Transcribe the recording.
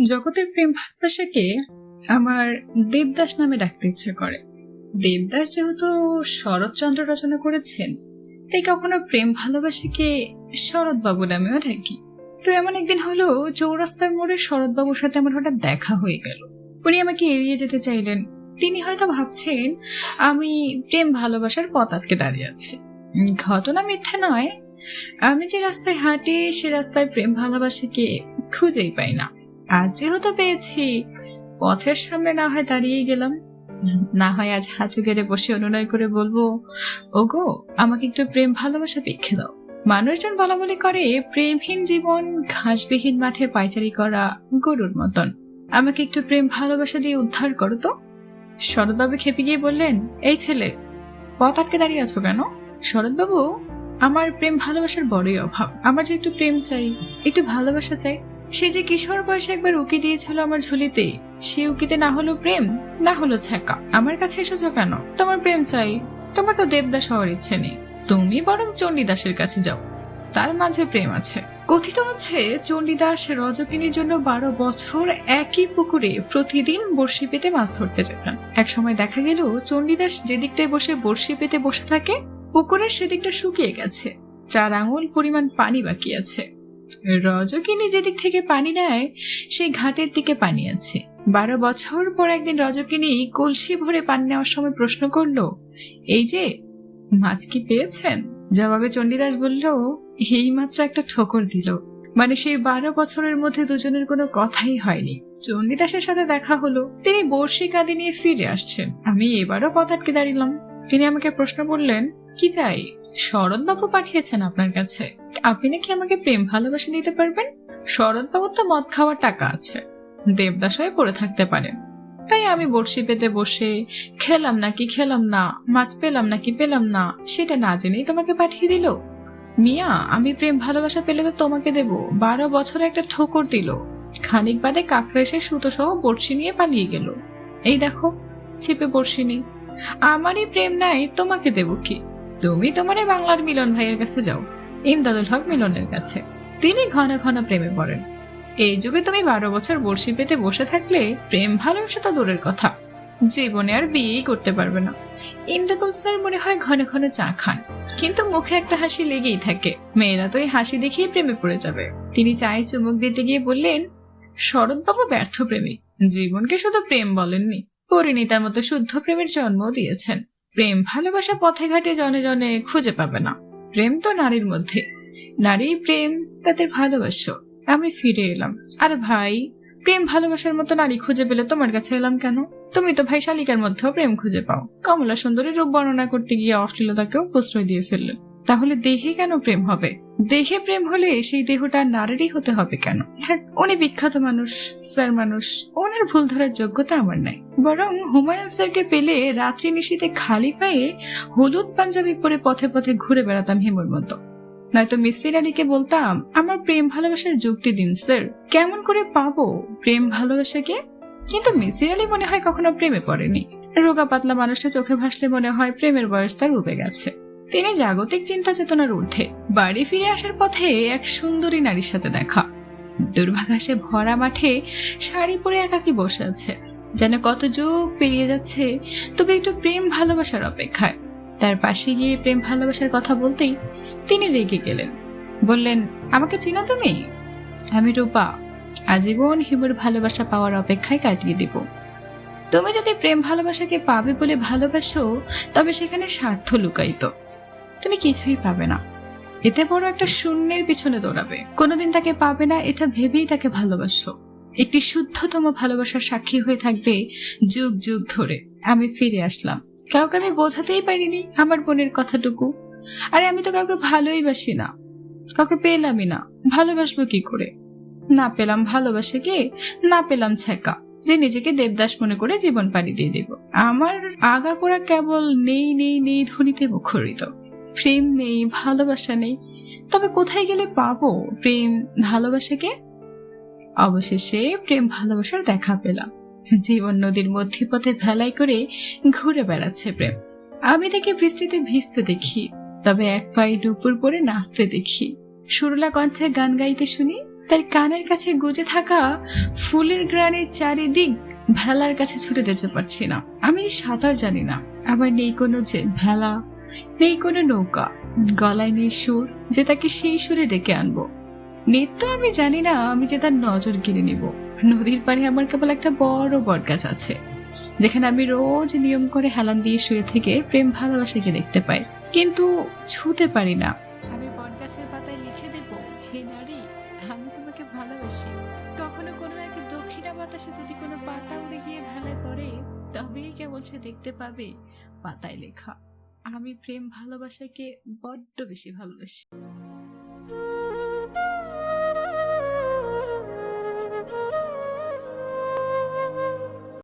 জগতের প্রেম ভালোবাসাকে আমার দেবদাস নামে ডাকতে ইচ্ছে করে। দেবদাস যেহেতু শরৎচন্দ্র রচনা করেছেন, তাই কখনো প্রেম ভালোবাসাকে শরৎবাবু নামেও ডাকি। তো এমন একদিন হলো, চৌরাস্তার মোড়ে শরৎবাবুর সাথে আমার হঠাৎ দেখা হয়ে গেল। উনি আমাকে এড়িয়ে যেতে চাইলেন। তিনি হয়তো ভাবছেন আমি প্রেম ভালোবাসার পথ আটকে দাঁড়িয়ে আছি। ঘটনা মিথ্যা নয়, আমি যে রাস্তায় হাঁটি সে রাস্তায় প্রেম ভালোবাসাকে খুঁজেই পাই না। আজ যেহেতু পেয়েছি, পথের সামনে না হয় দাঁড়িয়ে গেলাম, না হয় আজ হাঁটু গেড়ে বসে অনুনয় করে বলবো, ওগো আমাকে একটু প্রেম ভালোবাসা ভিক্ষে দাও। মানুষজন বলা বলি করে প্রেমহীন জীবন ঘাসবিহীন মাঠে পায়চারি করা গরুর মতন। আমাকে একটু প্রেম ভালোবাসা দিয়ে উদ্ধার করো তো। শরৎবাবু খেপে গিয়ে বললেন, এই ছেলে, পথ আটকে দাঁড়িয়ে আছো কেন? শরৎবাবু, আমার প্রেম ভালোবাসার বড়ই অভাব। আমার যে একটু প্রেম চাই, একটু ভালোবাসা চাই। সে যে কিশোর বয়সে একবার উকি দিয়েছিল আমার ঝুলিতে, সে উকিতে না হলো প্রেম, না হলো ছ্যাঁকা। আমার কাছে এসেছো কেন? তোমার প্রেম চাই। তোমার তো দেবদাস হওয়ার ইচ্ছে নেই, তুমি বরং চণ্ডীদাসের কাছে যাও, তার মাঝে প্রেম আছে। কথিত আছে চণ্ডীদাস রজকিনীর জন্য 12 বছর একই পুকুরে প্রতিদিন বড়শি পেতে মাছ ধরতে যেতেন। এক সময় দেখা গেল চণ্ডীদাস যেদিকটায় বসে বড়শি পেতে বসে থাকে, পুকুরের সেদিকটা শুকিয়ে গেছে, 4 আঙুল পরিমাণ পানি বাকি আছে। রজকিনী যেদিক থেকে পানি নেয় সেই ঘাটের দিকে পানি আছে। 12 বছর পর একদিন রজকিনী কলসি ভরে পানি নেওয়ার সময় প্রশ্ন করলো, এই যে মাছ কি পেয়েছেন? জবাবে চণ্ডীদাস বলল, এই মাত্র একটা ঠোকর দিল। মানে সেই 12 বছরের মধ্যে দুজনের কোনো কথাই হয়নি। চণ্ডীদাসের সাথে দেখা হলো, তিনি বড়শি কাঁদি নিয়ে ফিরে আসছেন। আমি এবারও পথ আটকে দাঁড়িলাম। তিনি আমাকে প্রশ্ন করলেন, কি চাই? শরৎবাবু পাঠিয়েছেন আপনার কাছে, আপনি নাকি আমাকে প্রেম ভালোবাসা দিতে পারবেন। শরৎবাবুর তো মদ খাওয়ার টাকা আছে, দেবদাস হয়ে পড়ে থাকতে পারেন। তাই আমি বড়শি পেতে বসে খেলাম নাকি খেলাম না, মাছ পেলাম নাকি পেলাম না, সেটা না জেনেই তোমাকে পাঠিয়ে দিল। মিয়া, আমি প্রেম ভালোবাসা পেলে তো তোমাকে দেব। 12 বছরে একটা ঠোকর দিল, খানিক বাদে কাকড়া এসে সুতো সহ বড়শি নিয়ে পালিয়ে গেল। এই দেখো, ছিপে বড়শি নেই। আমারই প্রেম নাই, তোমাকে দেব কি? তুমি তোমার বাংলার মিলন ভাইয়ের কাছে যাও, ইমদাদুল হক মিলনের কাছে। তিনি ঘন ঘন প্রেমে পড়েন। এই যুগে তুমি 12 বছর বড়শি পেতে বসে থাকলে প্রেম ভালোবাসা তো দূরের কথা, জীবনে আর বিয়েই করতে পারবে না। ইমদাদুল স্যার মনে হয় ঘন ঘন চা খান, কিন্তু মুখে একটা হাসি লেগেই থাকে। মেয়েরা তো এই হাসি দেখিয়ে প্রেমে পড়ে যাবে। তিনি চায়ে চুমুক দিতে গিয়ে বললেন, শরৎবাবু ব্যর্থ প্রেমিক, জীবনকে শুধু প্রেম বলেননি, পরিণীতার মতো শুদ্ধ প্রেমের জন্ম দিয়েছেন। প্রেম ভালোবাসা পথে ঘাটে জনে জনে খুঁজে পাবে না। প্রেম তো নারীর মধ্যে, নারী প্রেম তাদের ভালোবাসো। আমি ফিরে এলাম। আর ভাই, প্রেম ভালোবাসার মতো নারী খুঁজে পেলে তোমার কাছে এলাম কেন? তুমি তো ভাই শালিকার মধ্যেও প্রেম খুঁজে পাও। কমলা সুন্দরী রূপ বর্ণনা করতে গিয়ে অশ্লীলতাকেও প্রশ্রয় দিয়ে ফেললেন। তাহলে দেহে কেন প্রেম হবে? দেহে প্রেম হলে সেই দেহটা নারীরই হতে হবে কেন? উনি বিখ্যাত মানুষ, স্যার মানুষ, ওনার ভুল ধরার যোগ্যতা আমার নাই। বরং হুমায়ুন স্যারকে পেলে রাত্রি নিশীতে খালি পায়ে হলুদ পাঞ্জাবি পরে পথে পথে ঘুরে বেড়াতাম হিমুর মতো। নয়তো মিসির আলীকে বলতাম, আমার প্রেম ভালোবাসার যুক্তি দিন স্যার, কেমন করে পাবো প্রেম ভালোবাসাকে? কিন্তু মিসির আলী মনে হয় কখনো প্রেমে পড়েনি। রোগা পাতলা মানুষটা চোখে ভাসলে মনে হয় প্রেমের বয়স তার উবে গেছে। তিনি জাগতিক চিন্তা চেতনার ঊর্ধ্বে। বাড়ি ফিরে আসার পথে এক সুন্দরী নারীর সাথে দেখা। দুর্ভাগ্যে ভরা মাঠে শাড়ি পরে একাকী বসে আছে, যেন কত যুগ পেরিয়ে যাচ্ছে, তবে একটু প্রেম ভালোবাসার অপেক্ষায়। তার পাশে গিয়ে প্রেম ভালোবাসার কথা বলতেই তিনি রেগে গেলেন। বললেন, আমাকে চিনো তুমি? আমি রূপা, আজীবন হিমুর ভালোবাসা পাওয়ার অপেক্ষায় কাটিয়ে দিব। তুমি যদি প্রেম ভালোবাসাকে পাবে বলে ভালোবাসো, তবে সেখানে স্বার্থ লুকায়িত। তুমি কিছুই পাবে না, এতে বড় একটা শূন্যের পিছনে দৌড়াবে। কোনোদিন তাকে পাবে না এটা ভেবেই তাকে ভালোবাসো। একটি শুদ্ধতম ভালোবাসার সাক্ষী হয়ে থাকবে যুগ যুগ ধরে। আমি ফিরে আসলাম, কাউকে আমি বোঝাতেই পারিনি আমার বোনের কথাটুকু। আরে আমি তো কাউকে ভালোই বাসি না, কাউকে পেলামই না, ভালোবাসবো কি করে? না পেলাম ভালোবাসাকে, না পেলাম ছ্যাঁকা, যে নিজেকে দেবদাস মনে করে জীবন পাড়ি দিয়ে দেব। আমার আগাগোড়া কেবল নেই নেই নেই ধ্বনিতে মুখরিত। প্রেম নেই, ভালোবাসা নেই, তবে কোথায় গেলে পাবো প্রেম ভালোবাসাকে? অবশেষে প্রেম ভালোবাসার দেখা পেলাম। জীবন নদীর মধ্যপথে ভেলাই করে ঘুরে বেড়াচ্ছে প্রেম। আমি তাকে বৃষ্টিতে ভিজতে দেখি, তবে এক পায়ে ডুপুর পরে নাচতে দেখি, সুরলা কণ্ঠে গান গাইতে শুনি, তার কানের কাছে গুজে থাকা ফুলের গ্রানের চারিদিক ভেলার কাছে ছুটে যেতে পারছি না। আমি সাঁতার জানি না, আবার নেই কোনো যে ভেলা, নেই কোনো নৌকা, গলায় নেই সুর যে তাকে সেই সুরে ডেকে আনবো। নৃত্য আমি জানি না আমি যে তার নজর কেড়ে নিব। নদীর পাড়ে আমার কেবল একটা বড় বট গাছ আছে, যেখানে আমি রোজ নিয়ম করে হেলান দিয়ে শুয়ে থেকে প্রেম ভালোবাসাকে দেখতে পাই, কিন্তু ছুতে পারি না। আমি বট গাছের পাতায় লিখে দেব, হে নারী, আমি তোমাকে ভালোবাসি। কখনো কোনো এক দক্ষিণা বাতাসে যদি কোনো পাতা উড়ে গিয়ে ভেলায় পড়ে, তবেই কেবল সে দেখতে পাবে পাতায় লেখা, আমি প্রেম ভালোবাসাকে বড্ড বেশি ভালোবাসি।